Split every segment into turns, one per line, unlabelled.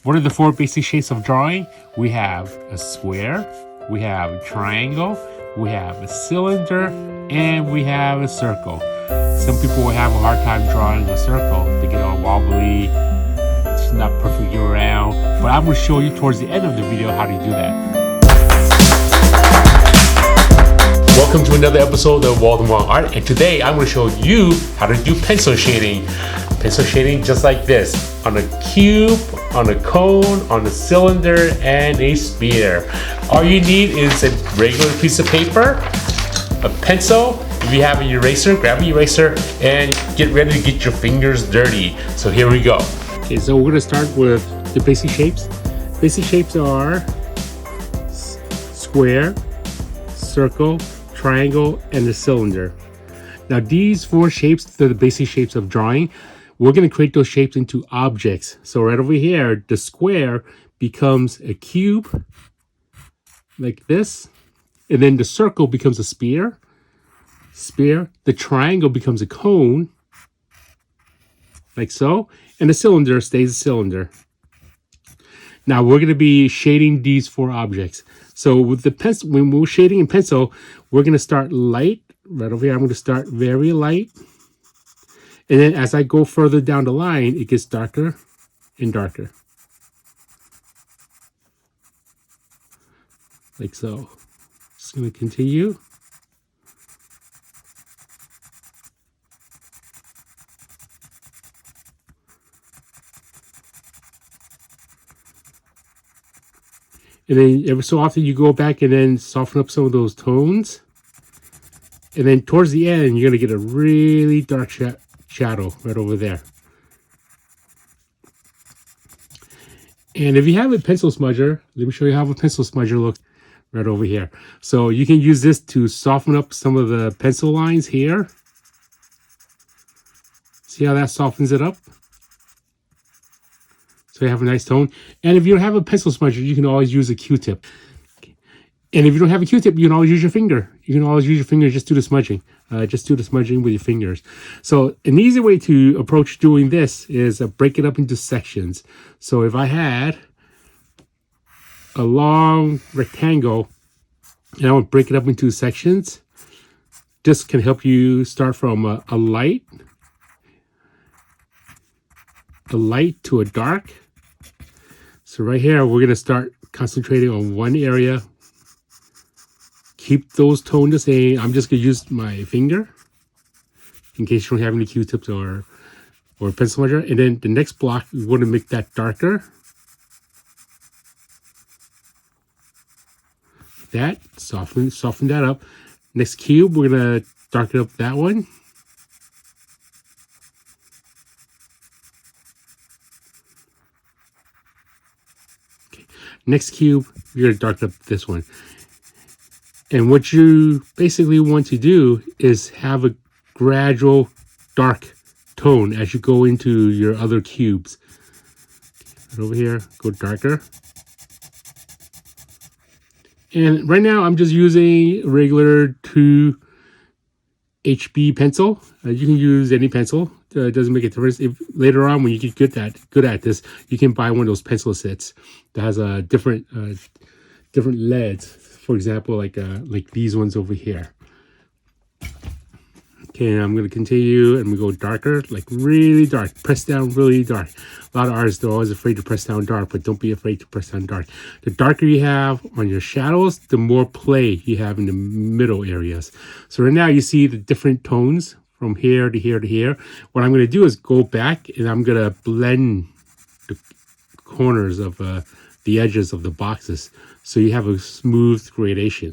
What are the four basic shapes of drawing? We have a square, we have a triangle, we have a cylinder, and we have a circle. Some people will have a hard time drawing a circle. They get all wobbly, it's not perfectly round, but I'm going to show you towards the end of the video how to do that. Welcome to another episode of Walden Wong Art, and today I'm going to show you how to do pencil shading. Pencil shading just like this, on a cube, on a cone, on a cylinder, and a sphere. All you need is a regular piece of paper, a pencil. If you have an eraser, grab an eraser and get ready to get your fingers dirty. So here we go. Okay, so we're going to start with the basic shapes. Basic shapes are square, circle, triangle, and a cylinder. Now these four shapes are the basic shapes of drawing. We're going to create those shapes into objects. So right over here, the square becomes a cube like this, and then the circle becomes a sphere. The triangle becomes a cone like so, and the cylinder stays a cylinder. Now we're going to be shading these four objects. So with the pencil, when we're shading in pencil, we're going to start light. Right over here, I'm going to start very light. And then as I go further down the line, it gets darker and darker. Like so. Just going to continue. And then every so often you go back and then soften up some of those tones. And then towards the end, you're going to get a really dark shadow right over there. And if you have a pencil smudger, let me show you how a pencil smudger looks right over here. So you can use this to soften up some of the pencil lines here. See how that softens it up? So you have a nice tone. And if you don't have a pencil smudger, you can always use a Q-tip. And if you don't have a Q-tip, you can always use your finger. You can always use your finger, just do the smudging. Just do the smudging with your fingers. So an easy way to approach doing this is break it up into sections. So if I had a long rectangle and I would break it up into sections, this can help you start from a light to a dark. So right here, we're going to start concentrating on one area. Keep those tones the same. I'm just going to use my finger in case you don't have any Q-tips or pencil smudger. And then the next block, we want to make that darker. That, soften that up. Next cube, we're going to darken up that one. Next cube, you're going to darken up this one. And what you basically want to do is have a gradual dark tone as you go into your other cubes. Right over here, go darker. And right now, I'm just using a regular 2HB pencil. You can use any pencil. It doesn't make a difference. If later on, when you get good at this, you can buy one of those pencil sets that has a different leads. For example, like these ones over here. Okay, and I'm going to continue and we go darker, like really dark. Press down really dark. A lot of artists are always afraid to press down dark, but don't be afraid to press down dark. The darker you have on your shadows, the more play you have in the middle areas. So right now you see the different tones from here to here to here. What I'm going to do is go back and I'm going to blend the corners of the edges of the boxes so you have a smooth gradation.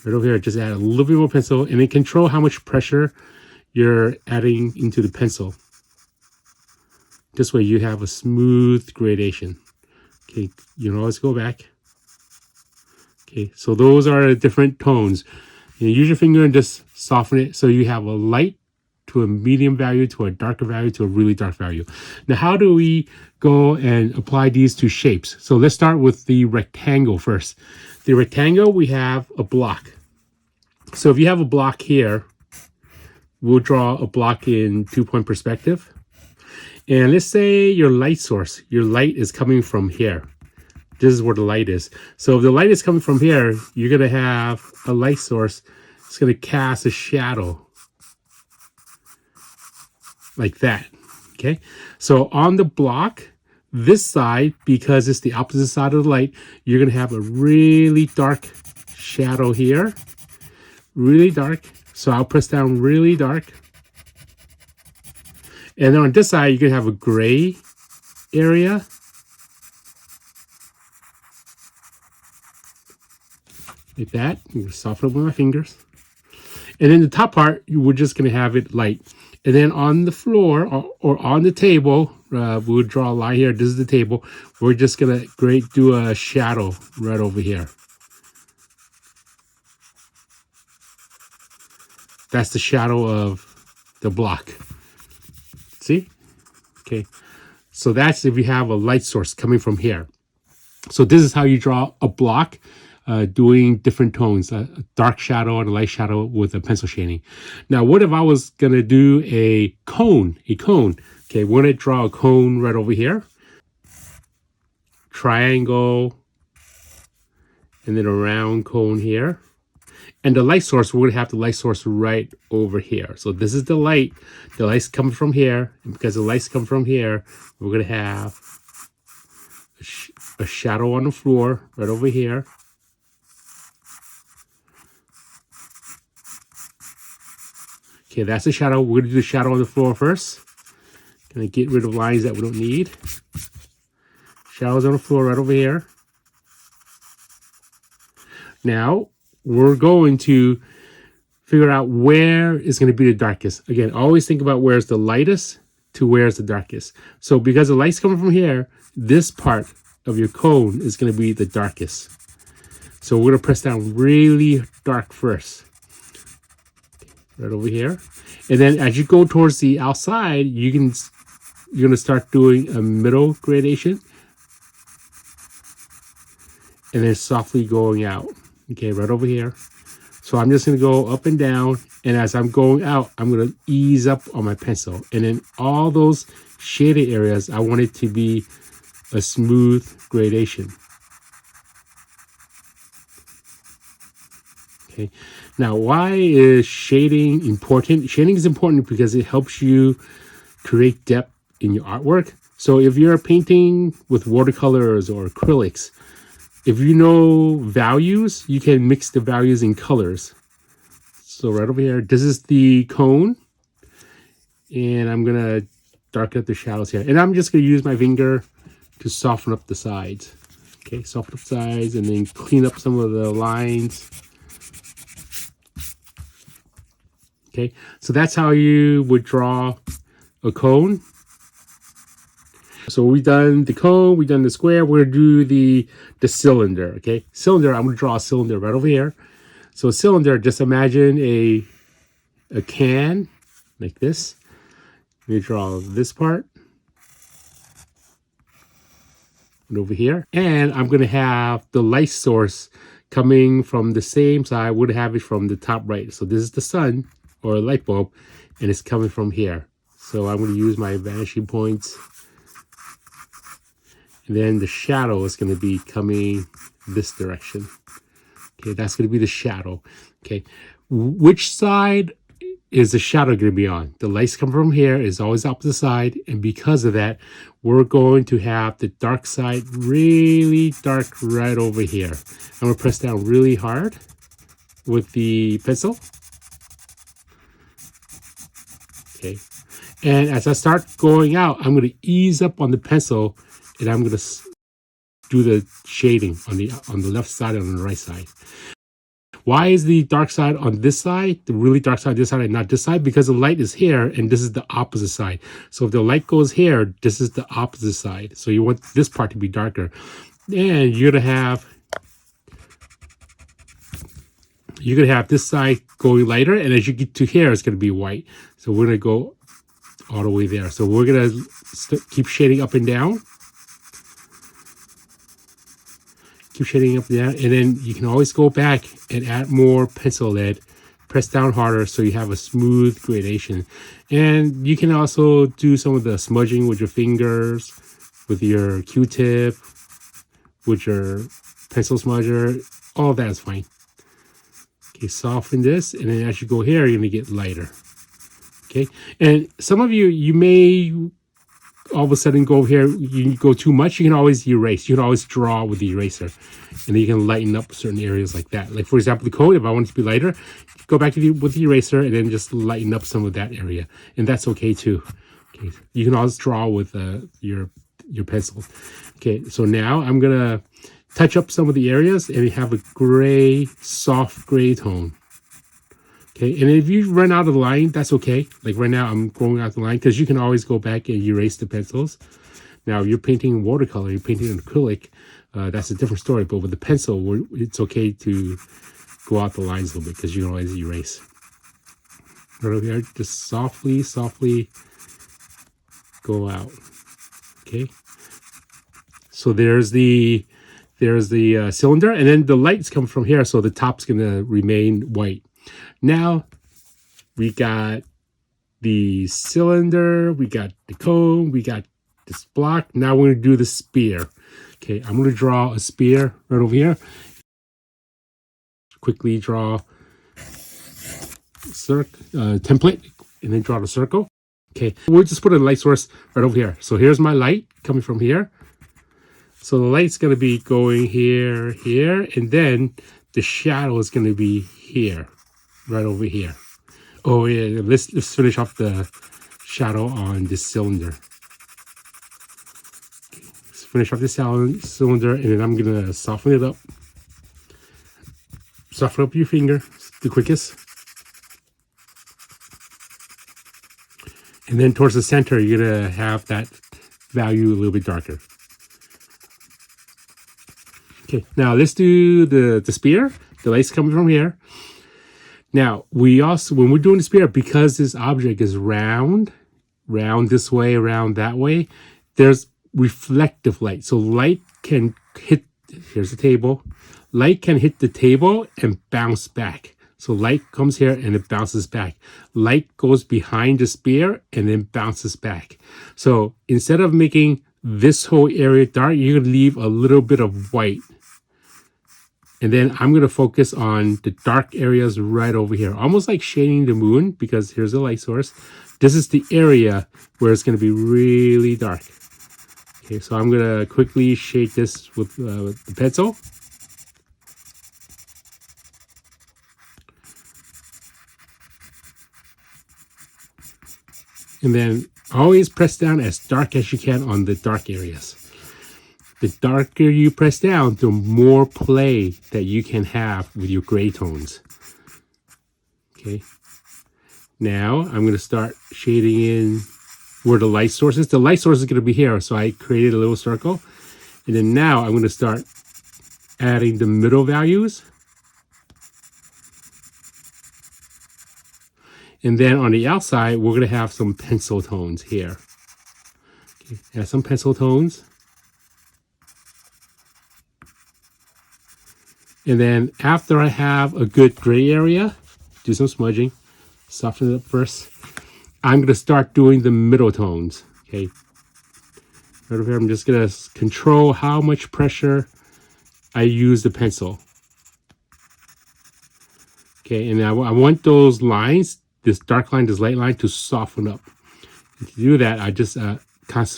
Right over here, just add a little bit more pencil and then control how much pressure you're adding into the pencil. This way you have a smooth gradation. Okay, you know, let's go back. Okay, so those are the different tones. You use your finger and just soften it so you have a light to a medium value to a darker value to a really dark value. Now, how do we go and apply these to shapes? So let's start with the rectangle first. The rectangle, we have a block. So if you have a block here, we'll draw a block in 2-point perspective. And let's say your light source, your light is coming from here. This is where the light is. So if the light is coming from here, you're going to have a light source. It's going to cast a shadow like that. Okay. So on the block, this side, because it's the opposite side of the light, you're going to have a really dark shadow here. Really dark. So I'll press down really dark. And then on this side, you're going to have a gray area. Like that. I'm going to soften it with my fingers. And then the top part, we're just going to have it light. And then on the floor or on the table, we'll draw a line here. This is the table. We're just going to do a shadow right over here. That's the shadow of the block. See? Okay. So that's if you have a light source coming from here. So this is how you draw a block. Doing different tones, a dark shadow and a light shadow with a pencil shading. Now, what if I was going to do a cone? Okay, we're going to draw a cone right over here. Triangle. And then a round cone here. And the light source, we're going to have the light source right over here. So this is the light. The light's coming from here. And because the light's come from here, we're going to have a shadow on the floor right over here. Okay, that's the shadow. We're going to do the shadow on the floor first. Going to get rid of lines that we don't need. Shadows on the floor right over here. Now, we're going to figure out where is going to be the darkest. Again, always think about where's the lightest to where's the darkest. So because the light's coming from here, this part of your cone is going to be the darkest. So we're going to press down really dark first. Right over here. And then as you go towards the outside, you're going to start doing a middle gradation. And then softly going out. Okay, right over here. So I'm just going to go up and down. And as I'm going out, I'm going to ease up on my pencil. And then all those shaded areas, I want it to be a smooth gradation. Okay. Now, why is shading important? Shading is important because it helps you create depth in your artwork. So if you're painting with watercolors or acrylics, if you know values, you can mix the values in colors. So right over here, this is the cone. And I'm going to darken up the shadows here. And I'm just going to use my finger to soften up the sides. Okay, soften up the sides and then clean up some of the lines. Okay, so that's how you would draw a cone. So we've done the cone, we've done the square, we're gonna do the cylinder, okay? Cylinder, I'm gonna draw a cylinder right over here. So a cylinder, just imagine a can like this. Let me draw this part. And over here. And I'm gonna have the light source coming from the same side. We're gonna have it from the top right. So this is the sun or a light bulb, and it's coming from here. So I'm going to use my vanishing points. And then the shadow is going to be coming this direction. Okay, that's going to be the shadow. Okay, which side is the shadow going to be on? The lights come from here, is always opposite side, and because of that, we're going to have the dark side really dark right over here. I'm going to press down really hard with the pencil. Okay, and as I start going out, I'm going to ease up on the pencil, and I'm going to do the shading on the left side and on the right side. Why is the dark side on this side, the really dark side this side, and not this side? Because the light is here, and this is the opposite side. So if the light goes here, this is the opposite side. So you want this part to be darker, and you're gonna have this side going lighter, and as you get to here, it's gonna be white. So we're gonna go all the way there. So we're gonna keep shading up and down. Keep shading up and down, and then you can always go back and add more pencil lead press down harder so you have a smooth gradation. And you can also do some of the smudging with your fingers, with your Q-tip, with your pencil smudger. All that is fine. Okay, soften this, and then as you go here, you're gonna get lighter. Okay, and some of you may all of a sudden go here, you go too much, you can always erase. You can always draw with the eraser, and then you can lighten up certain areas like that. Like for example, the coat, if I want it to be lighter, go back with the eraser and then just lighten up some of that area, and that's okay too. Okay, you can always draw with your pencils. Okay, so now I'm gonna touch up some of the areas and have a gray, soft gray tone. Okay, and if you run out of the line, that's okay. Like right now, I'm going out the line because you can always go back and erase the pencils. Now, if you're painting watercolor, you're painting an acrylic, that's a different story. But with the pencil, it's okay to go out the lines a little bit because you can always erase. Right over here, just softly, softly go out. Okay. So there's the cylinder, and then the lights come from here, so the top's gonna remain white. Now we got the cylinder, we got the cone, we got this block. Now we're gonna do the spear. Okay, I'm gonna draw a spear right over here. Quickly draw template, and then draw the circle. Okay, we'll just put a light source right over here. So here's my light coming from here. So the light's going to be going here, here, and then the shadow is going to be here, right over here. Oh yeah, let's finish off the shadow on this cylinder. Let's finish off this cylinder, and then I'm going to soften it up. Soften up your finger, the quickest. And then towards the center, you're going to have that value a little bit darker. Okay, now let's do the spear. The light's coming from here. Now, we also, when we're doing the spear, because this object is round this way, round that way, there's reflective light. So light can hit, here's the table. Light can hit the table and bounce back. So light comes here and it bounces back. Light goes behind the spear and then bounces back. So instead of making this whole area dark, you're going to leave a little bit of white. And then I'm going to focus on the dark areas right over here. Almost like shading the moon, because here's the light source. This is the area where it's going to be really dark. Okay, so I'm going to quickly shade this with the pencil. And then always press down as dark as you can on the dark areas. The darker you press down, the more play that you can have with your gray tones. Okay. Now I'm going to start shading in where the light source is. The light source is going to be here, so I created a little circle. And then now I'm going to start adding the middle values. And then on the outside, we're going to have some pencil tones here. Okay, add some pencil tones. And then after I have a good gray area, do some smudging, soften it up first. I'm going to start doing the middle tones. Okay. Right over here, I'm just going to control how much pressure I use the pencil. Okay, and I want those lines, this dark line, this light line, to soften up. And to do that, I just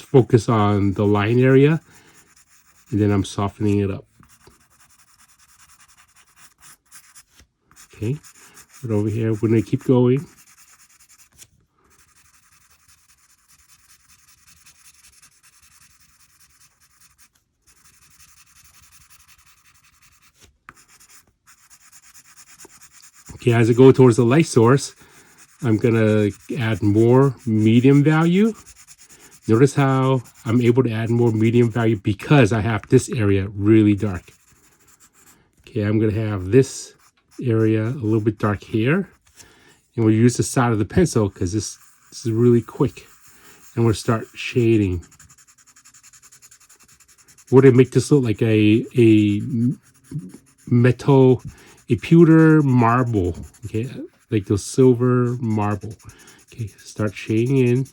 focus on the line area, and then I'm softening it up. Okay, but over here, we're going to keep going. Okay, as I go towards the light source, I'm going to add more medium value. Notice how I'm able to add more medium value because I have this area really dark. Okay, I'm going to have this area a little bit dark here. And we'll use the side of the pencil because this is really quick. And we'll start shading. We're going to make this look like a metal, a pewter marble. Okay, like those silver marble. Okay, start shading in.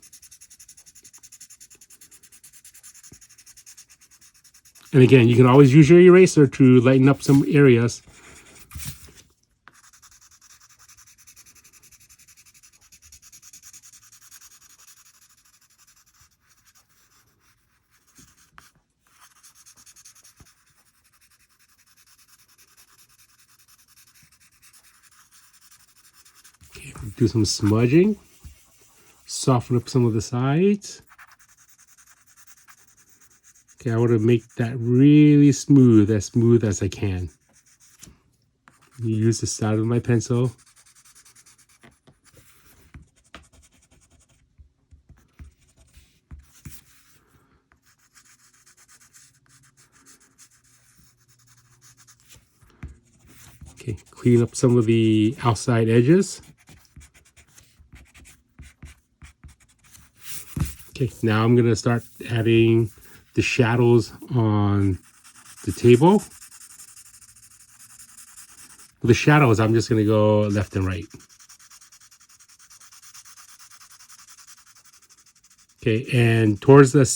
And again, you can always use your eraser to lighten up some areas. Okay, do some smudging. Soften up some of the sides. Okay, I want to make that really smooth as I can. Use the side of my pencil. Okay, clean up some of the outside edges. Okay, now I'm going to start adding the shadows on the table. With the shadows, I'm just going to go left and right. Okay, and towards the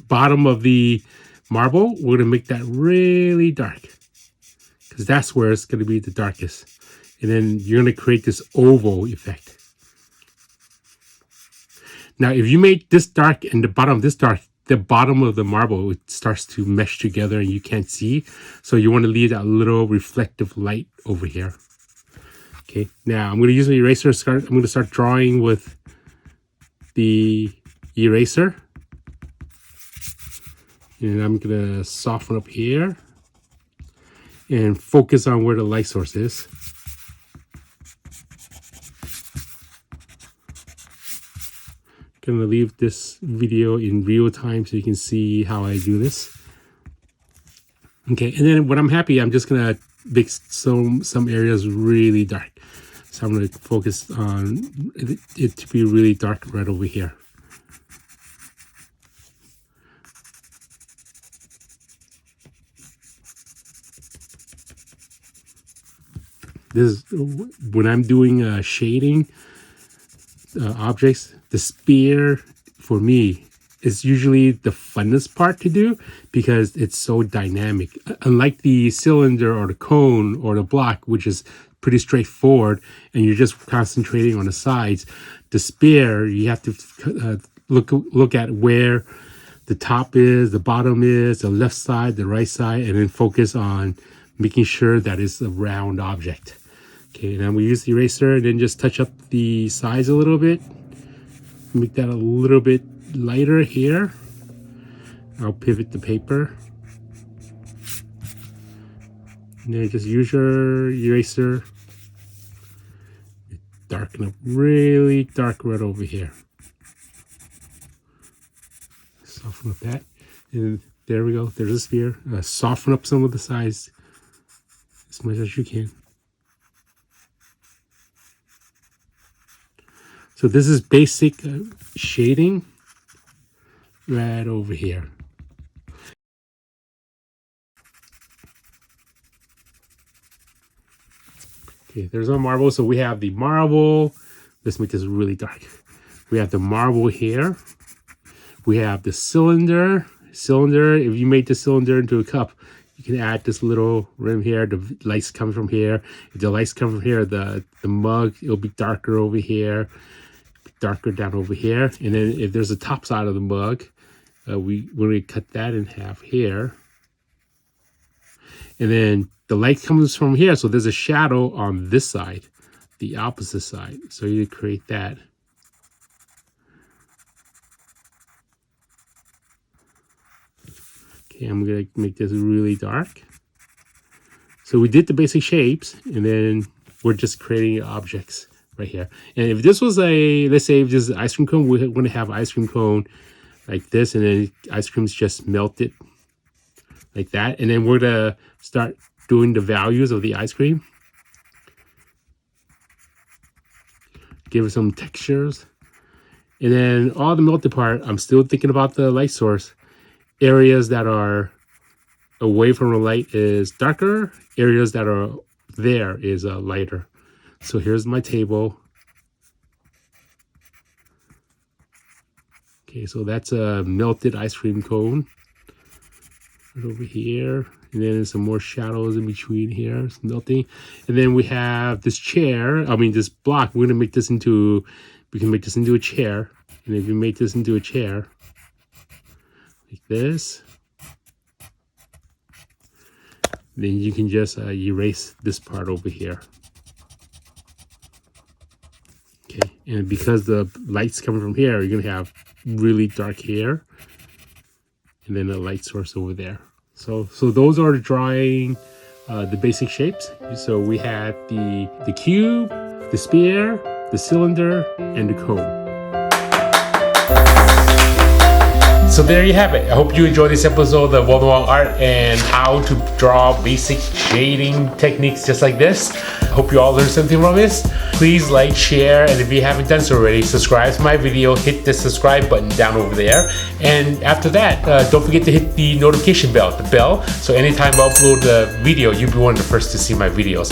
bottom of the marble, we're going to make that really dark, because that's where it's going to be the darkest. And then you're going to create this oval effect. Now, if you make this dark and the bottom of this dark, the bottom of the marble, it starts to mesh together and you can't see. So you want to leave that little reflective light over here. Okay, now I'm going to use an eraser. I'm going to start drawing with the eraser. And I'm going to soften up here and focus on where the light source is. Going to leave this video in real time so you can see how I do this. Okay, and then when I'm happy, I'm just going to make some areas really dark. So I'm going to focus on it to be really dark right over here. This is when I'm doing shading objects. The spear for me is usually the funnest part to do because it's so dynamic. Unlike the cylinder or the cone or the block, which is pretty straightforward and you're just concentrating on the sides, the spear, you have to look at where the top is, the bottom is, the left side, the right side, and then focus on making sure that it's a round object. Okay, now we use the eraser and then just touch up the sides a little bit. Make that a little bit lighter here. I'll pivot the paper. And then just use your eraser. Darken up really dark right over here. Soften up that. And there we go. There's a sphere. Soften up some of the sides as much as you can. So this is basic shading right over here. Okay, there's our marble. So we have the marble. Let's make this really dark. We have the marble here. We have the cylinder. If you made the cylinder into a cup, you can add this little rim here. The lights come from here. If the lights come from here, the mug, it'll be darker over here. Darker down over here, and then if there's a top side of the mug, we're going to cut that in half here, and then the light comes from here, so there's a shadow on this side, the opposite side, so you create that. Okay, I'm going to make this really dark. So we did the basic shapes, and then we're just creating objects right here. And if this was let's say if this is an ice cream cone, we're going to have ice cream cone like this, and then ice cream's just melted like that. And then we're going to start doing the values of the ice cream. Give it some textures. And then all the melted part, I'm still thinking about the light source. Areas that are away from the light is darker. Areas that are there is lighter. So here's my table. Okay, so that's a melted ice cream cone right over here. And then some more shadows in between here. It's melting. And then we have this chair. I mean, this block. We're going to make this into, we can make this into a chair. And if you make this into a chair, like this, then you can just erase this part over here. Okay, and because the light's coming from here, you're going to have really dark hair. And then a light source over there. So those are drawing the basic shapes. So we had the cube, the sphere, the cylinder, and the cone. So there you have it. I hope you enjoyed this episode of Walden Wong Art and how to draw basic shading techniques just like this. I hope you all learned something from this. Please like, share, and if you haven't done so already, subscribe to my video, hit the subscribe button down over there. And after that, don't forget to hit the notification bell, so anytime I upload a video, you'll be one of the first to see my videos.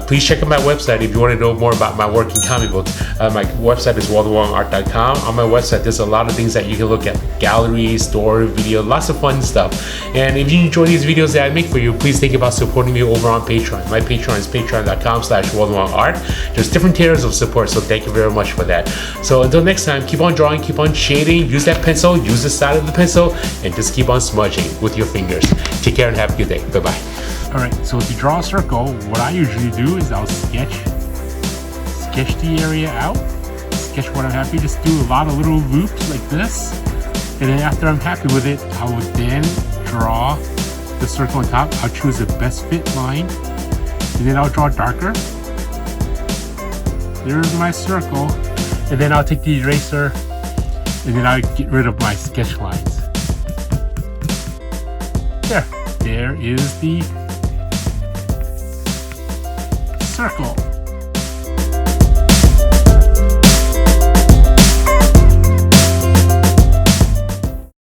Please check out my website if you want to know more about my work in comic books. My website is waldenwongart.com. On my website, there's a lot of things that you can look at. Gallery, store, video, lots of fun stuff. And if you enjoy these videos that I make for you, please think about supporting me over on Patreon. My Patreon is patreon.com/waldenwongart. There's different tiers of support, so thank you very much for that. So until next time, keep on drawing, keep on shading, use that pencil, use the side of the pencil, and just keep on smudging with your fingers. Take care and have a good day. Bye-bye. All right, so to draw a circle, what I usually do is I'll sketch the area out, sketch what I'm happy, just do a lot of little loops like this, and then after I'm happy with it, I will then draw the circle on top. I'll choose the best fit line, and then I'll draw darker. There's my circle, and then I'll take the eraser, and then I'll get rid of my sketch lines. There is the circle.